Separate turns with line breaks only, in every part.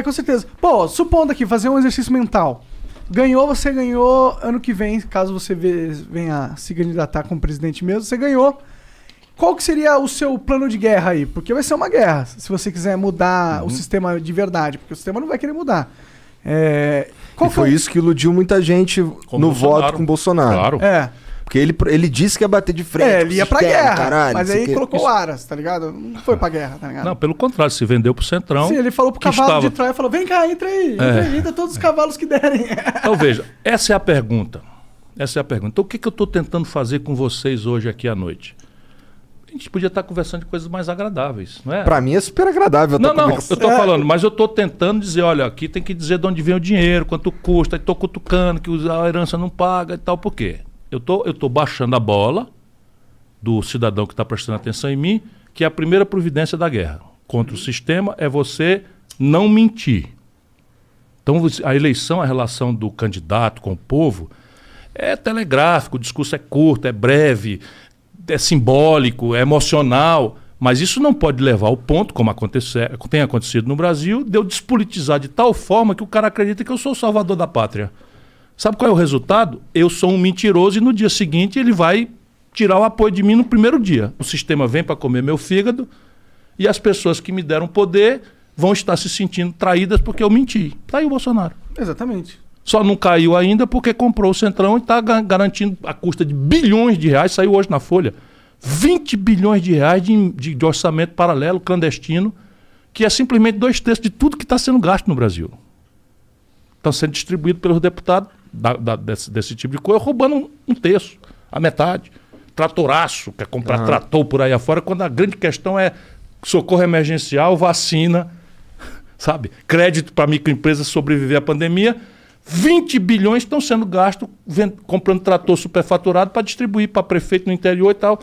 Com certeza. Pô, supondo aqui, fazer um exercício mental. Você ganhou ano que vem, caso você venha se candidatar como presidente mesmo, você ganhou. Qual que seria o seu plano de guerra aí? Porque vai ser uma guerra, se você quiser mudar o sistema de verdade, porque o sistema não vai querer mudar.
Foi isso que iludiu muita gente no voto com o Bolsonaro.
Claro.
Porque ele disse que ia bater de frente.
Ele ia pra guerra,
caralho,
mas aí colocou Aras, tá ligado? Não foi pra guerra, tá ligado?
Não, pelo contrário, se vendeu pro Centrão.
Sim, ele falou pro cavalo de Troia, falou, vem cá, entra aí, entra todos os cavalos que derem.
Então veja, essa é a pergunta. Então o que eu tô tentando fazer com vocês hoje aqui à noite? A gente podia estar conversando de coisas mais agradáveis, não é?
Pra mim é super agradável.
Eu tô falando, mas eu tô tentando dizer, olha, aqui tem que dizer de onde vem o dinheiro, quanto custa, e tô cutucando que a herança não paga e tal, por quê? Eu tô baixando a bola do cidadão que está prestando atenção em mim, que é a primeira providência da guerra. Contra o sistema é você não mentir. Então a eleição, a relação do candidato com o povo é telegráfico, o discurso é curto, é breve, é simbólico, é emocional, mas isso não pode levar ao ponto, como tem acontecido no Brasil, de eu despolitizar de tal forma que o cara acredita que eu sou o salvador da pátria. Sabe qual é o resultado? Eu sou um mentiroso e no dia seguinte ele vai tirar o apoio de mim no primeiro dia. O sistema vem para comer meu fígado e as pessoas que me deram poder vão estar se sentindo traídas porque eu menti. Tá aí o Bolsonaro.
Exatamente.
Só não caiu ainda porque comprou o Centrão e está garantindo a custa de bilhões de reais, saiu hoje na Folha, 20 bilhões de reais de orçamento paralelo, clandestino, que é simplesmente 2/3 de tudo que está sendo gasto no Brasil. Estão sendo distribuídos pelos deputados desse tipo de coisa, roubando um terço, a metade. Tratoraço, quer comprar trator por aí afora, quando a grande questão é socorro emergencial, vacina, sabe? Crédito para microempresas sobreviver à pandemia. 20 bilhões estão sendo gastos comprando trator superfaturado para distribuir para prefeito no interior e tal.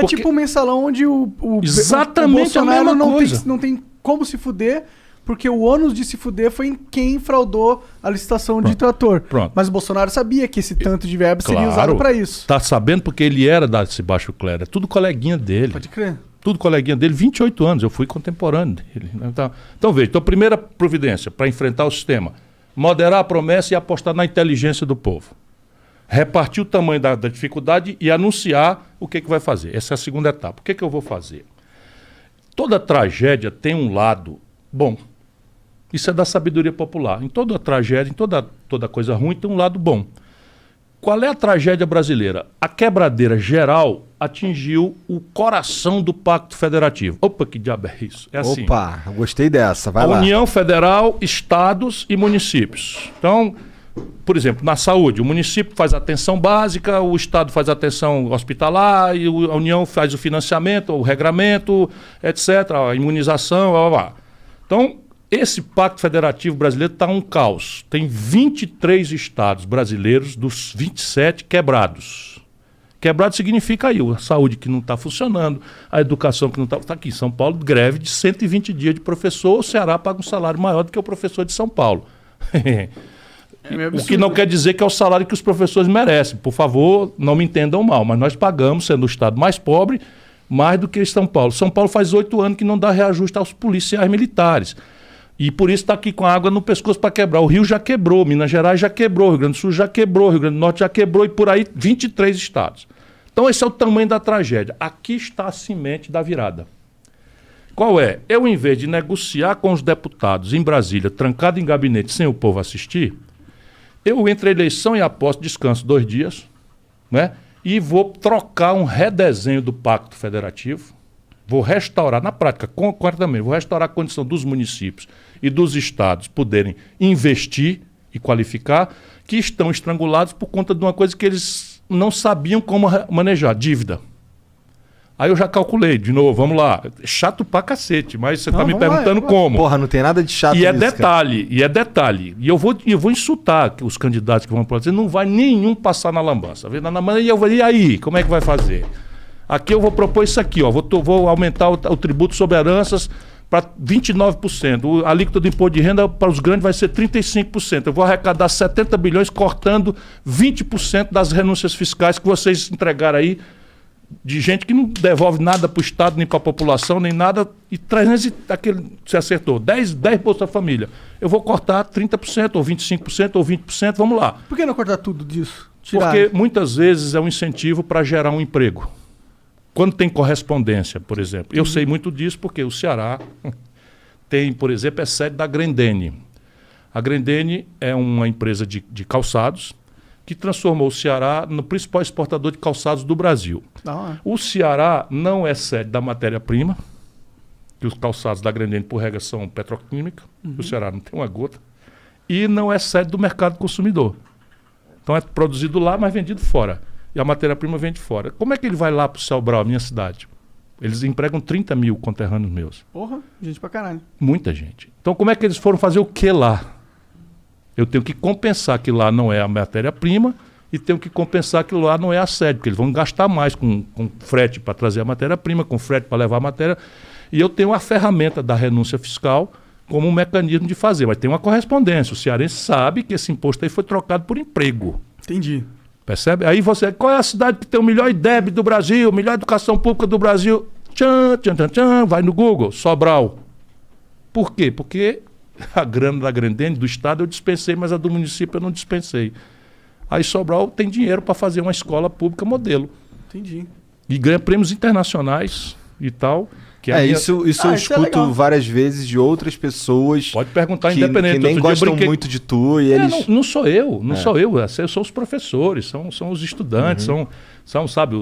Tipo um mensalão onde o
Exatamente
Bolsonaro
a mesma coisa.
não tem como se fuder, porque o ônus de se fuder foi em quem fraudou a licitação de trator.
Pronto.
Mas o Bolsonaro sabia que esse tanto de verba seria usado para isso.
Tá sabendo porque ele era desse baixo clero. É tudo coleguinha dele.
Pode crer.
Tudo coleguinha dele, 28 anos. Eu fui contemporâneo dele. Então veja, primeira providência para enfrentar o sistema. Moderar a promessa e apostar na inteligência do povo. Repartir o tamanho da dificuldade e anunciar o que vai fazer. Essa é a segunda etapa. O que eu vou fazer? Toda tragédia tem um lado bom. Isso é da sabedoria popular. Em toda tragédia, em toda coisa ruim, tem um lado bom. Qual é a tragédia brasileira? A quebradeira geral atingiu o coração do Pacto Federativo. Opa, que diabo é isso? É assim.
Opa, gostei dessa. Vai lá.
União Federal, estados e municípios. Então, por exemplo, na saúde, o município faz a atenção básica, o estado faz a atenção hospitalar, e a União faz o financiamento, o regramento, etc., a imunização, blá, blá, blá. Então, esse Pacto Federativo brasileiro está um caos. Tem 23 estados brasileiros dos 27 quebrados. Quebrado significa aí a saúde que não está funcionando, a educação que não está... Está aqui em São Paulo, greve de 120 dias de professor, o Ceará paga um salário maior do que o professor de São Paulo. O que não quer dizer que é o salário que os professores merecem. Por favor, não me entendam mal, mas nós pagamos, sendo o estado mais pobre, mais do que São Paulo. São Paulo faz 8 anos que não dá reajuste aos policiais militares. E por isso está aqui com a água no pescoço para quebrar. O Rio já quebrou, Minas Gerais já quebrou, Rio Grande do Sul já quebrou, Rio Grande do Norte já quebrou e por aí 23 estados. Então esse é o tamanho da tragédia. Aqui está a semente da virada. Qual é? Eu, em vez de negociar com os deputados em Brasília, trancado em gabinete sem o povo assistir, eu entre a eleição e a posse descanso 2 dias, né? E vou trocar um redesenho do Pacto Federativo. Vou restaurar, na prática, concretamente, vou restaurar a condição dos municípios e dos estados poderem investir e qualificar, que estão estrangulados por conta de uma coisa que eles não sabiam como manejar, dívida. Aí eu já calculei, de novo, vamos lá. Chato pra cacete, mas você está me perguntando como.
Porra, não tem nada de chato
nisso,
cara.
E é detalhe. E eu vou insultar os candidatos que vão para dizer, não vai nenhum passar na lambança. E eu vou, e aí, como é que vai fazer? Aqui eu vou propor isso aqui, ó. Vou aumentar o tributo sobre heranças para 29%. A alíquota do imposto de renda para os grandes vai ser 35%. Eu vou arrecadar 70 bilhões cortando 20% das renúncias fiscais que vocês entregaram aí de gente que não devolve nada para o Estado, nem para a população, nem nada, e 300, você acertou, 10 Bolsa Família. Eu vou cortar 30%, ou 25%, ou 20%, vamos lá.
Por que não cortar tudo disso? Tirar?
Porque muitas vezes é um incentivo para gerar um emprego. Quando tem correspondência, por exemplo. Eu sei muito disso porque o Ceará tem, por exemplo, é sede da Grendene. A Grendene é uma empresa de calçados que transformou o Ceará no principal exportador de calçados do Brasil. O Ceará não é sede da matéria-prima, que os calçados da Grendene, por regra, são petroquímica. O Ceará não tem uma gota. E não é sede do mercado consumidor. Então é produzido lá, mas vendido fora. E a matéria-prima vem de fora. Como é que ele vai lá para o Sobral, a minha cidade? Eles empregam 30 mil conterrâneos meus.
Porra, gente pra caralho.
Muita gente. Então como é que eles foram fazer o que lá? Eu tenho que compensar que lá não é a matéria-prima e tenho que compensar que lá não é a sede, porque eles vão gastar mais com frete para trazer a matéria-prima, com frete para levar a matéria. E eu tenho a ferramenta da renúncia fiscal como um mecanismo de fazer. Mas tem uma correspondência. O cearense sabe que esse imposto aí foi trocado por emprego.
Entendi.
Percebe? Aí você, qual é a cidade que tem o melhor IDEB do Brasil, melhor educação pública do Brasil? Vai no Google, Sobral. Por quê? Porque a grana da Grendene, do Estado, eu dispensei, mas a do município eu não dispensei. Aí Sobral tem dinheiro para fazer uma escola pública modelo.
Entendi.
E ganha prêmios internacionais e tal. Que
isso eu escuto várias vezes de outras pessoas.
Pode perguntar, independente.
Que nem gostam muito de tu e eles...
Não sou eu, sou eu. São os professores, são os estudantes, são sabe,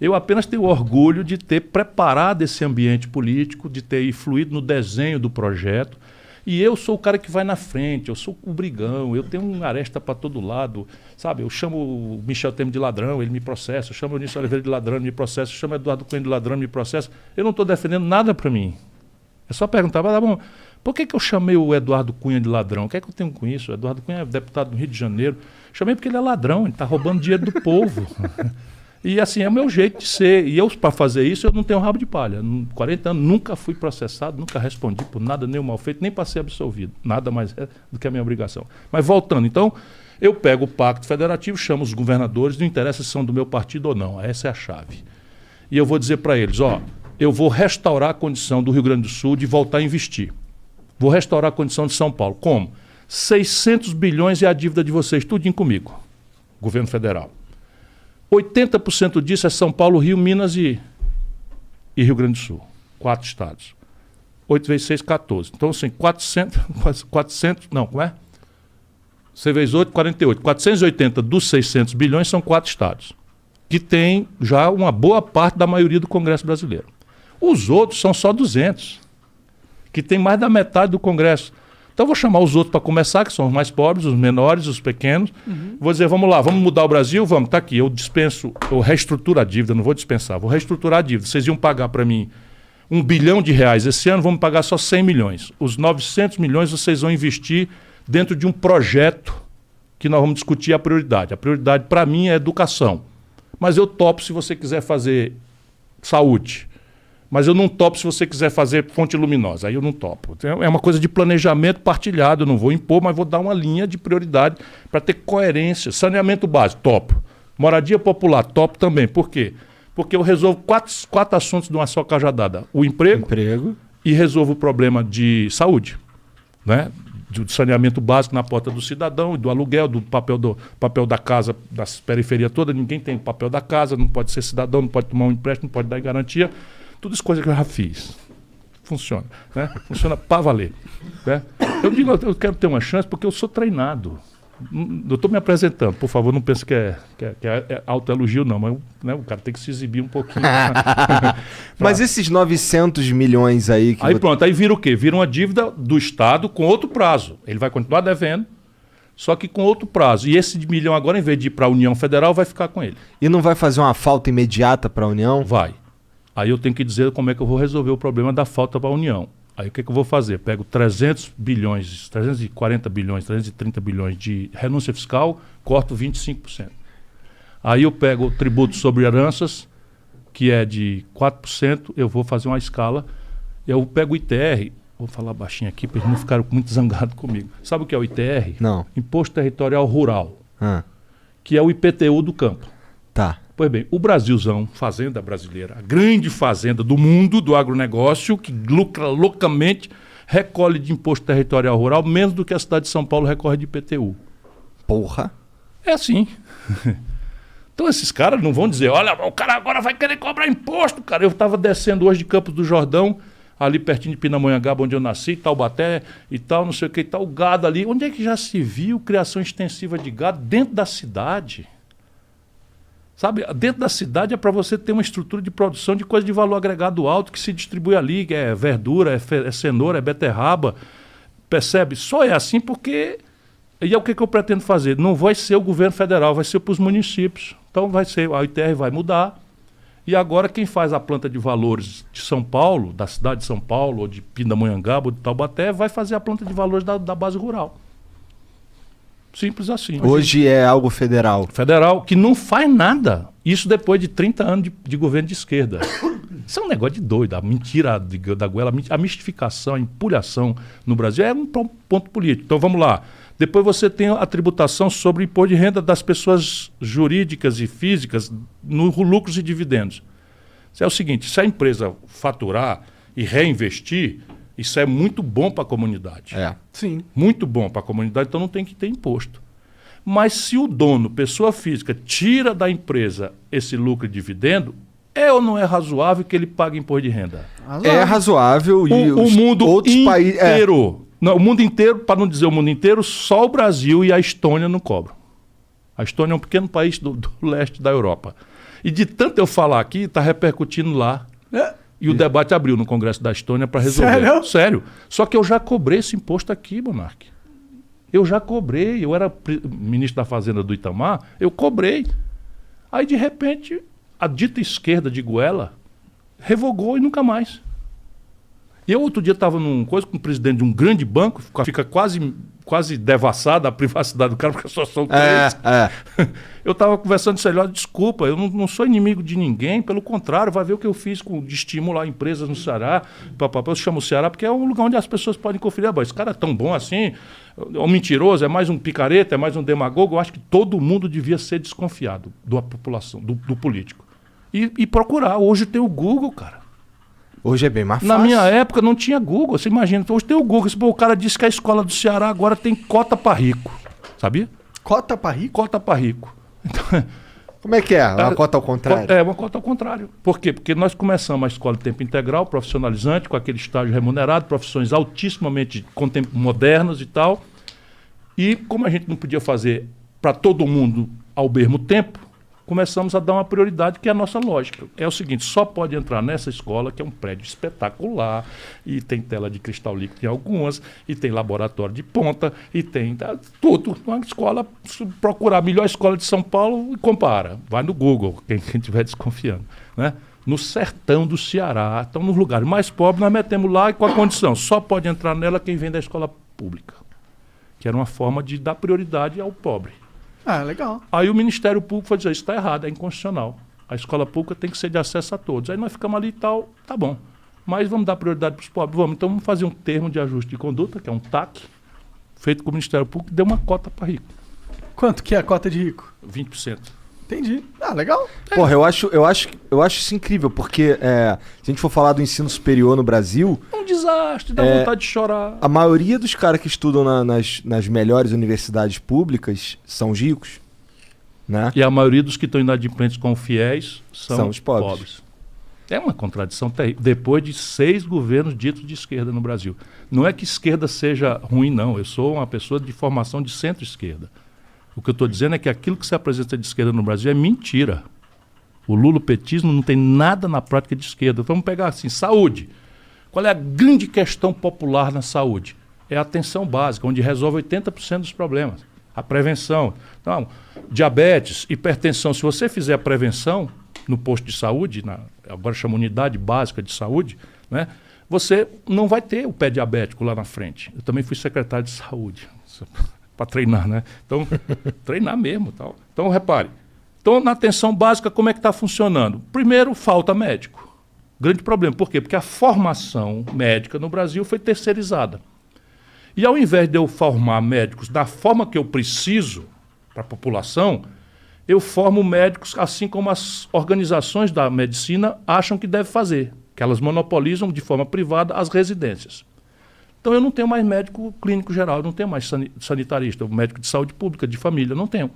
eu apenas tenho orgulho de ter preparado esse ambiente político, de ter influído no desenho do projeto. E eu sou o cara que vai na frente, eu sou o brigão, eu tenho uma aresta para todo lado, sabe? Eu chamo o Michel Temer de ladrão, ele me processa, eu chamo o Eunício Oliveira de ladrão, ele me processa, eu chamo o Eduardo Cunha de ladrão, ele me processa. Eu não estou defendendo nada para mim. É só perguntar, tá bom, por que eu chamei o Eduardo Cunha de ladrão? O que é que eu tenho com isso? O Eduardo Cunha é deputado do Rio de Janeiro. Chamei porque ele é ladrão, ele está roubando dinheiro do povo. E assim, é o meu jeito de ser. E eu, para fazer isso, eu não tenho rabo de palha. 40 anos, nunca fui processado, nunca respondi por nada, nem o mal feito, nem para ser absolvido. Nada mais é do que a minha obrigação. Mas voltando, então, eu pego o Pacto Federativo, chamo os governadores, não interessa se são do meu partido ou não. Essa é a chave. E eu vou dizer para eles, eu vou restaurar a condição do Rio Grande do Sul de voltar a investir. Vou restaurar a condição de São Paulo. Como? 600 bilhões é a dívida de vocês, tudinho comigo, governo federal. 80% disso é São Paulo, Rio, Minas e Rio Grande do Sul. 4 estados. 8 vezes 6, 14. Então, assim, 400 não, como é? 6 vezes 8, 48. 480 dos 600 bilhões são 4 estados, que tem já uma boa parte da maioria do Congresso brasileiro. Os outros são só 200, que tem mais da metade do Congresso. Então eu vou chamar os outros para começar, que são os mais pobres, os menores, os pequenos. Vou dizer, vamos lá, vamos mudar o Brasil? Vamos, tá aqui, eu reestruturo a dívida, não vou dispensar, vou reestruturar a dívida. Vocês iam pagar para mim R$1 bilhão esse ano, vamos pagar só 100 milhões. Os 900 milhões vocês vão investir dentro de um projeto que nós vamos discutir a prioridade. A prioridade para mim é educação. Mas eu topo se você quiser fazer saúde. Mas eu não topo se você quiser fazer fonte luminosa. Aí eu não topo. É uma coisa de planejamento partilhado. Eu não vou impor, mas vou dar uma linha de prioridade para ter coerência. Saneamento básico, topo. Moradia popular, topo também. Por quê? Porque eu resolvo quatro assuntos de uma só cajadada. O emprego. E resolvo o problema de saúde, né? Do saneamento básico na porta do cidadão, do aluguel, do papel da casa, das periferias todas. Ninguém tem o papel da casa, não pode ser cidadão, não pode tomar um empréstimo, não pode dar garantia. Tudo isso coisa que eu já fiz. Funciona. Né? Funciona para valer. Né? Eu digo, eu quero ter uma chance porque eu sou treinado. Eu estou me apresentando. Por favor, não pense que é autoelogio, não. Mas né, o cara tem que se exibir um pouquinho.
Mas esses 900 milhões aí...
Aí pronto, aí vira o quê? Vira uma dívida do Estado com outro prazo. Ele vai continuar devendo, só que com outro prazo. E esse milhão agora, em vez de ir para a União Federal, vai ficar com ele.
E não vai fazer uma falta imediata para a União?
Vai. Aí eu tenho que dizer como é que eu vou resolver o problema da falta para a União. Aí o que eu vou fazer? Pego 300 bilhões, 340 bilhões, 330 bilhões de renúncia fiscal, corto 25%. Aí eu pego o tributo sobre heranças, que é de 4%, eu vou fazer uma escala. Eu pego o ITR, vou falar baixinho aqui para eles não ficarem muito zangados comigo. Sabe o que é o ITR?
Não.
Imposto Territorial Rural, que é o IPTU do campo.
Tá.
Pois bem, o Brasilzão, fazenda brasileira, a grande fazenda do mundo do agronegócio, que lucra loucamente, recolhe de imposto territorial rural menos do que a cidade de São Paulo recorre de IPTU.
Porra.
É assim. Então esses caras não vão dizer, olha, o cara agora vai querer cobrar imposto, cara. Eu estava descendo hoje de Campos do Jordão, ali pertinho de Pindamonhangaba, onde eu nasci, Taubaté e tal, não sei o que e tal, o gado ali. Onde é que já se viu criação extensiva de gado dentro da cidade? Sabe, dentro da cidade é para você ter uma estrutura de produção de coisa de valor agregado alto que se distribui ali, que é verdura, é cenoura, é beterraba, percebe? Só é assim porque... E é o que eu pretendo fazer. Não vai ser o governo federal, vai ser para os municípios. Então vai ser, a UTR vai mudar. E agora quem faz a planta de valores de São Paulo, da cidade de São Paulo, ou de Pindamonhangaba, ou de Taubaté, vai fazer a planta de valores da base rural. Simples assim.
Hoje é algo federal.
Federal, que não faz nada. Isso depois de 30 anos de governo de esquerda. Isso é um negócio de doido. A mentira da goela, a mistificação, a empulhação no Brasil é um ponto político. Então vamos lá. Depois você tem a tributação sobre o imposto de renda das pessoas jurídicas e físicas no lucros e dividendos. Isso é o seguinte, se a empresa faturar e reinvestir, isso é muito bom para a comunidade.
É.
Sim.
Muito bom para a comunidade, então não tem que ter imposto. Mas se o dono, pessoa física, tira da empresa esse lucro e dividendo, é ou não é razoável que ele pague imposto de renda?
É razoável. E
o mundo
outros
inteiro... Não, o mundo inteiro, para não dizer o mundo inteiro, só o Brasil e a Estônia não cobram. A Estônia é um pequeno país do leste da Europa. E de tanto eu falar aqui, está repercutindo lá. E o debate abriu no Congresso da Estônia para resolver.
Sério?
Sério. Só que eu já cobrei esse imposto aqui, Monark. Eu já cobrei. Eu era ministro da Fazenda do Itamar, eu cobrei. Aí, de repente, a dita esquerda de Goela revogou e nunca mais. E eu outro dia estava num coisa com o presidente de um grande banco, fica quase devassada a privacidade do cara, porque só são três. Eu estava conversando com ele, olha, desculpa, eu não sou inimigo de ninguém, pelo contrário, vai ver o que eu fiz de estimular empresas no Ceará. Eu chamo o Ceará porque é um lugar onde as pessoas podem conferir, esse cara é tão bom assim, é um mentiroso, é mais um picareta, é mais um demagogo. Eu acho que todo mundo devia ser desconfiado da população, do político. E procurar. Hoje tem o Google, cara.
Hoje é bem mais fácil.
Na minha época não tinha Google, você imagina. Então, hoje tem o Google. O cara disse que a escola do Ceará agora tem cota para rico. Sabia?
Cota para rico?
Cota para rico. Então,
como é que é? Uma cota ao contrário?
É, uma cota ao contrário. Por quê? Porque nós começamos a escola de tempo integral, profissionalizante, com aquele estágio remunerado, profissões altissimamente modernas e tal. E como a gente não podia fazer para todo mundo ao mesmo tempo, começamos a dar uma prioridade, que é a nossa lógica. É o seguinte, só pode entrar nessa escola, que é um prédio espetacular, e tem tela de cristal líquido em algumas, e tem laboratório de ponta, e tem tudo. Uma escola, se procurar a melhor escola de São Paulo, e compara. Vai no Google, quem estiver desconfiando. Né? No sertão do Ceará, então nos lugares mais pobres, nós metemos lá, e com a condição, só pode entrar nela quem vem da escola pública. Que era uma forma de dar prioridade ao pobre.
Ah, legal.
Aí o Ministério Público foi dizer, isso está errado, é inconstitucional. A escola pública tem que ser de acesso a todos. Aí nós ficamos ali e tal, tá bom. Mas vamos dar prioridade para os pobres? Vamos. Então vamos fazer um termo de ajuste de conduta, que é um TAC, feito com o Ministério Público, que deu uma cota para rico.
Quanto que é a cota de rico?
20%.
Entendi. Ah, legal.
Porra, eu acho isso incrível, porque se a gente for falar do ensino superior no Brasil...
É um desastre, dá vontade de chorar.
A maioria dos caras que estudam nas melhores universidades públicas são os ricos, né?
E a maioria dos que estão inadimplentes com fiéis são
os pobres.
É uma contradição terrível. Depois de 6 governos ditos de esquerda no Brasil. Não é que esquerda seja ruim, não. Eu sou uma pessoa de formação de centro-esquerda. O que eu estou dizendo é que aquilo que se apresenta de esquerda no Brasil é mentira. O lulopetismo não tem nada na prática de esquerda. Então, vamos pegar assim, saúde. Qual é a grande questão popular na saúde? É a atenção básica, onde resolve 80% dos problemas. A prevenção. Então, diabetes, hipertensão. Se você fizer a prevenção no posto de saúde, agora chama unidade básica de saúde, né, você não vai ter o pé diabético lá na frente. Eu também fui secretário de saúde. Para treinar, né? Então, treinar mesmo. Tal. Então, repare. Então, na atenção básica, como é que está funcionando? Primeiro, falta médico. Grande problema. Por quê? Porque a formação médica no Brasil foi terceirizada. E ao invés de eu formar médicos da forma que eu preciso para a população, eu formo médicos assim como as organizações da medicina acham que deve fazer, que elas monopolizam de forma privada as residências. Então eu não tenho mais médico clínico geral, eu não tenho mais sanitarista, médico de saúde pública, de família, não tenho.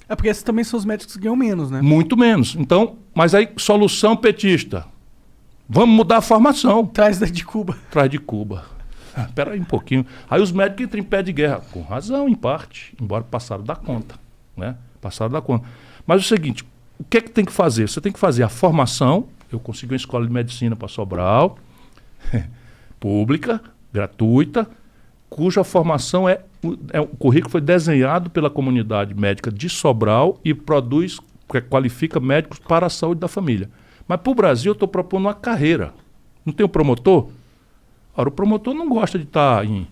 É porque esses também são os médicos que ganham menos, né?
Muito menos. Então, mas aí, solução petista. Vamos mudar a formação.
Traz de Cuba.
Traz de Cuba. Espera aí um pouquinho. Aí os médicos entram em pé de guerra. Com razão, em parte. Embora passaram da conta. Né? Passaram da conta. Mas é o seguinte, o que é que tem que fazer? Você tem que fazer a formação. Eu consegui uma escola de medicina para Sobral. Pública, gratuita, cuja formação o currículo foi desenhado pela comunidade médica de Sobral e qualifica médicos para a saúde da família. Mas para o Brasil eu estou propondo uma carreira. Não tem o promotor? Ora, o promotor não gosta de estar em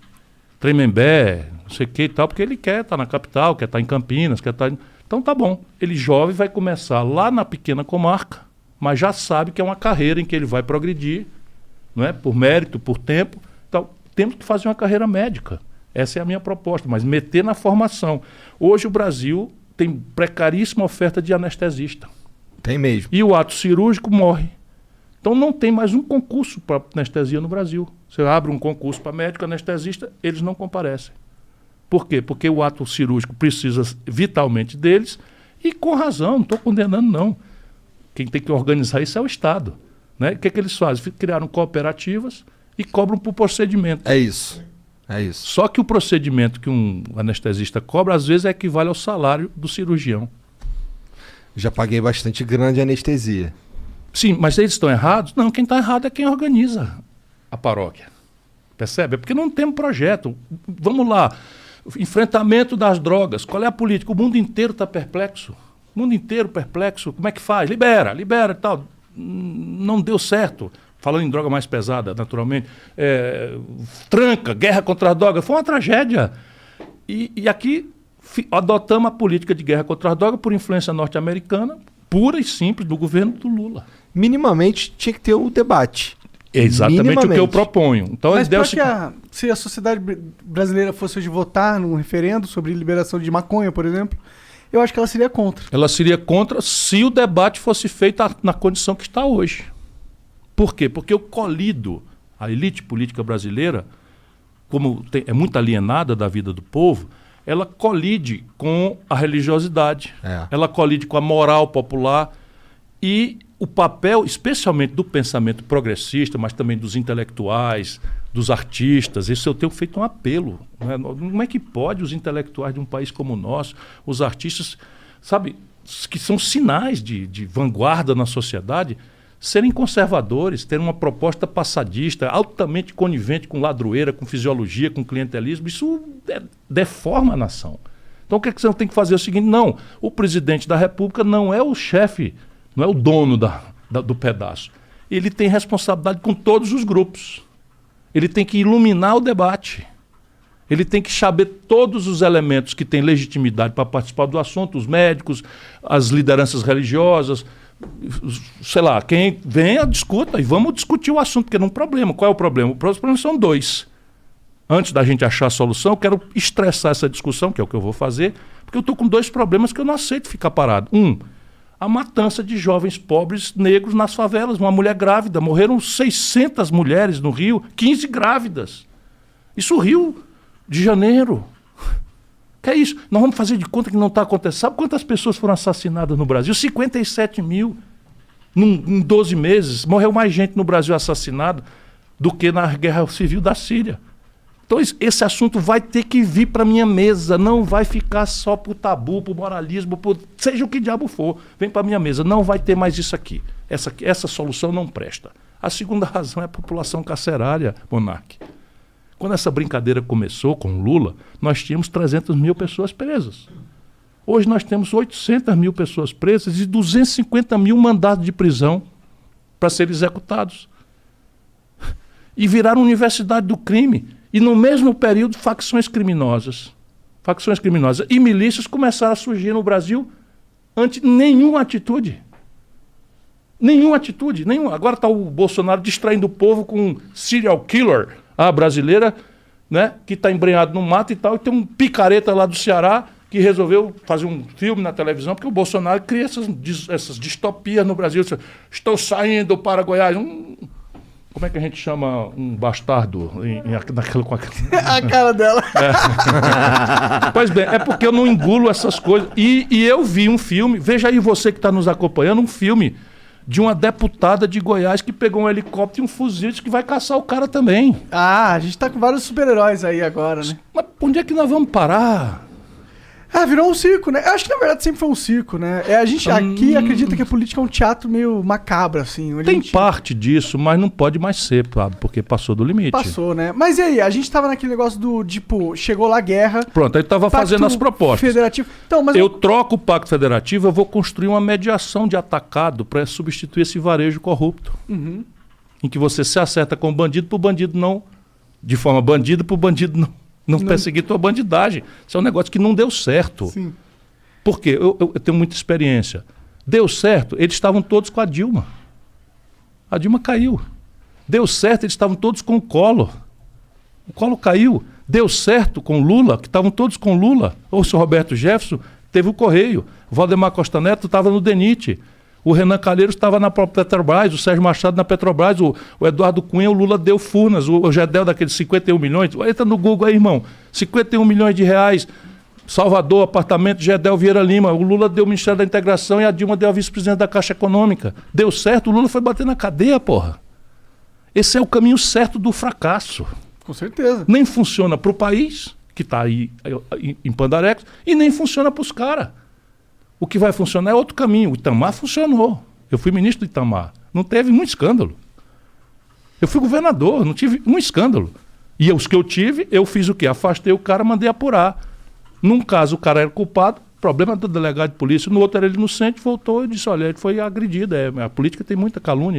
Tremembé, não sei o que e tal, porque ele quer estar na capital, quer estar em Campinas, quer estar... Então tá bom. Ele jovem vai começar lá na pequena comarca, mas já sabe que é uma carreira em que ele vai progredir, não é? Por mérito, por tempo. Então, temos que fazer uma carreira médica. Essa é a minha proposta, mas meter na formação. Hoje o Brasil tem precaríssima oferta de anestesista.
Tem mesmo.
E o ato cirúrgico morre. Então não tem mais um concurso para anestesia no Brasil. Você abre um concurso para médico anestesista, eles não comparecem. Por quê? Porque o ato cirúrgico precisa vitalmente deles e com razão, não estou condenando não. Quem tem que organizar isso é o Estado. Né? O que eles fazem? Criaram cooperativas e cobram por procedimento.
É isso. É isso.
Só que o procedimento que um anestesista cobra, às vezes, equivale ao salário do cirurgião.
Já paguei bastante grana de anestesia.
Sim, mas eles estão errados? Não, quem está errado é quem organiza a paróquia. Percebe? É porque não tem um projeto. Vamos lá. Enfrentamento das drogas. Qual é a política? O mundo inteiro está perplexo. O mundo inteiro perplexo. Como é que faz? Libera e tal. Não deu certo. Falando em droga mais pesada, naturalmente. Tranca, guerra contra a droga. Foi uma tragédia. E aqui adotamos a política de guerra contra a droga por influência norte-americana, pura e simples, do governo do Lula.
Minimamente tinha que ter o debate.
É exatamente o que eu proponho. Então,
mas se a sociedade brasileira fosse hoje votar num referendo sobre liberação de maconha, por exemplo, eu acho que ela seria contra. Ela seria contra se o debate fosse feito na condição que está hoje. Por quê? Porque eu colido a elite política brasileira, como é muito alienada da vida do povo, ela colide com a religiosidade, ela colide com a moral popular e o papel, especialmente do pensamento progressista, mas também dos intelectuais, dos artistas. Isso eu tenho feito um apelo. Né? Como é que pode os intelectuais de um país como o nosso, os artistas, sabe, que são sinais de vanguarda na sociedade, serem conservadores, terem uma proposta passadista, altamente conivente com ladroeira, com fisiologia, com clientelismo? Isso deforma a nação. Então o que você tem que fazer? É o seguinte: não, o presidente da República não é o chefe, não é o dono do pedaço. Ele tem responsabilidade com todos os grupos. Ele tem que iluminar o debate. Ele tem que saber todos os elementos que têm legitimidade para participar do assunto, os médicos, as lideranças religiosas, sei lá, quem venha, discuta, e vamos discutir o assunto, porque não é um problema. Qual é o problema? Os problemas são dois. Antes da gente achar a solução, eu quero estressar essa discussão, que é o que eu vou fazer, porque eu estou com dois problemas que eu não aceito ficar parado. A matança de jovens pobres negros nas favelas. Uma mulher grávida, morreram 600 mulheres no Rio, 15 grávidas. Isso Rio de Janeiro. Que é isso? Nós vamos fazer de conta que não está acontecendo. Sabe quantas pessoas foram assassinadas no Brasil? 57 mil em 12 meses. Morreu mais gente no Brasil assassinada do que na guerra civil da Síria. Então esse assunto vai ter que vir para a minha mesa, não vai ficar só por tabu, por moralismo, por seja o que diabo for. Vem para a minha mesa, não vai ter mais isso aqui. Essa solução não presta. A segunda razão é a população carcerária, Monark. Quando essa brincadeira começou com Lula, nós tínhamos 300 mil pessoas presas. Hoje nós temos 800 mil pessoas presas e 250 mil mandados de prisão para serem executados. E viraram universidade do crime. E no mesmo período, facções criminosas e milícias começaram a surgir no Brasil ante nenhuma atitude. Nenhuma. Agora está o Bolsonaro distraindo o povo com um serial killer, a brasileira, né, que está embrenhado no mato e tal, e tem um picareta lá do Ceará
que resolveu fazer um filme na televisão, porque o Bolsonaro cria essas distopias no Brasil. Estou saindo para Goiás. Como é que a gente chama um bastardo naquela...
A cara dela.
Pois bem, é porque eu não engulo essas coisas. E eu vi um filme, veja aí você que está nos acompanhando, um filme de uma deputada de Goiás que pegou um helicóptero e um fuzil e disse que vai caçar o cara também.
Ah, a gente tá com vários super-heróis aí agora, né?
Mas onde é que nós vamos parar?
Ah, virou um circo, né? Eu acho que na verdade sempre foi um circo, né? A gente aqui acredita que a política é um teatro meio macabro, assim.
Tem parte disso, mas não pode mais ser, Pablo, porque passou do limite.
Passou, né? Mas e aí? A gente tava naquele negócio do, tipo, chegou lá a guerra...
Pronto, aí tava fazendo as propostas.
Federativo. Então, mas
eu troco o Pacto Federativo, eu vou construir uma mediação de atacado para substituir esse varejo corrupto.
Uhum.
Em que você se acerta com o bandido pro bandido não... De forma bandido pro bandido não perseguir tua bandidagem. Isso é um negócio que não deu certo.
Sim.
Por quê? Eu tenho muita experiência. Deu certo, eles estavam todos com a Dilma. A Dilma caiu. Deu certo, eles estavam todos com o Collor. O Collor caiu. Deu certo com o Lula, que estavam todos com o Lula. Ou se o Roberto Jefferson teve o Correio. O Valdemar Costa Neto estava no DENIT. O Renan Calheiros estava na própria Petrobras, o Sérgio Machado na Petrobras, o Eduardo Cunha, o Lula deu Furnas, o Gedel daqueles 51 milhões. Entra no Google aí, irmão. 51 milhões de reais. Salvador, apartamento, Gedel Vieira Lima. O Lula deu o Ministério da Integração e a Dilma deu a vice-presidente da Caixa Econômica. Deu certo, o Lula foi bater na cadeia, porra. Esse é o caminho certo do fracasso.
Com certeza.
Nem funciona para o país, que está aí em Pandarecos, e nem funciona para os caras. O que vai funcionar é outro caminho. O Itamar funcionou. Eu fui ministro do Itamar. Não teve um escândalo. Eu fui governador, não tive um escândalo. E os que eu tive, eu fiz o quê? Afastei o cara, mandei apurar. Num caso, o cara era culpado, problema do delegado de polícia. No outro, era ele inocente, voltou e disse, olha, ele foi agredido. A política tem muita calúnia.